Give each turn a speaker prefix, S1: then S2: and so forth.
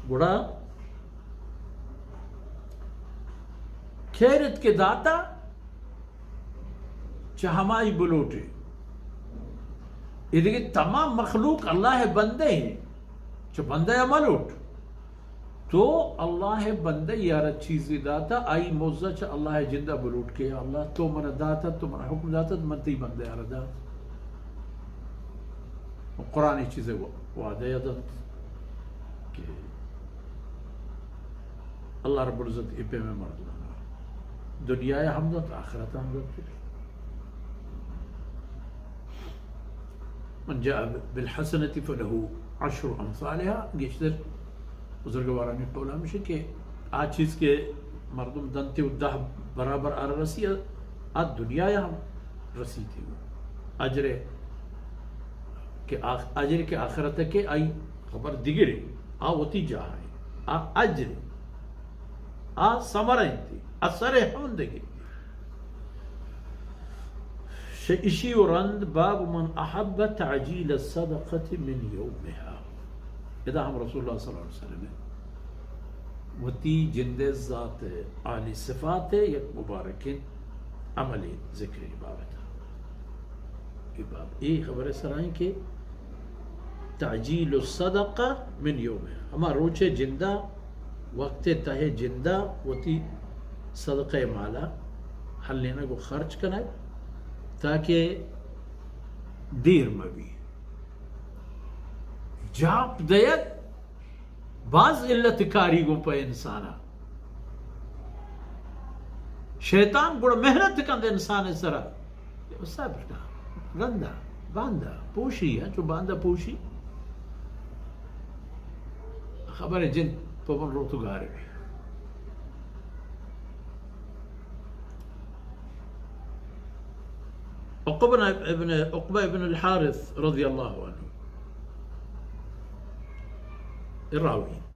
S1: گوڑا خیرت کے داتا چہمائی بلوٹے یہ تمام مخلوق اللہ بندے ہیں چھ بندے ملوٹ تو اللہ بندے یارا چیزی داتا آئی موزہ چھ اللہ جندہ بلوٹ کے اللہ تو من داتا تو من حکم داتا تو من تی بندے یارا داتا قرآنی چیزیں وعدہ یادت کہ اللہ رب العزت ابے میں مردانا دنیا حمدت آخرت حمدت من جاء بالحسنة فله 10 امثالها گیشتر بزرگوارانی قول ہمیشہ کہ آج چیز کے مردم دنتے و 10 برابر آر رسی آج دنیا ہم رسی تھی اجر کے آخرت کے آئی خبر دیگری آوتی جا ہے اجر سمرہ تھی اثر حمدگی شئشی و رند باب من احب تعجیل الصدقة من یومها اذا ہم رسول اللہ صلی اللہ علیہ وسلم وتی جند ذات عالی صفات یک مبارک عملی ذکر بابتا یہ باب یہ خبر سرائیں کہ تعجیل الصدقہ من یومها ہما روچے جندہ وقت تہ جندہ وتی صدقہ مالا حل لینا کو خرچ کرنا تاکہ دیر میں بھی جاپ دیت بعض علت کاری کو پہ انسانا شیطان بڑا محنت کند انسان سرا صبر کا گندہ باندھا پوشی ہے جو باندھا پوشی خبر ہے جن پون روتو گارے بھی عقبہ ابن الحارث رضی اللہ عنہ الراوی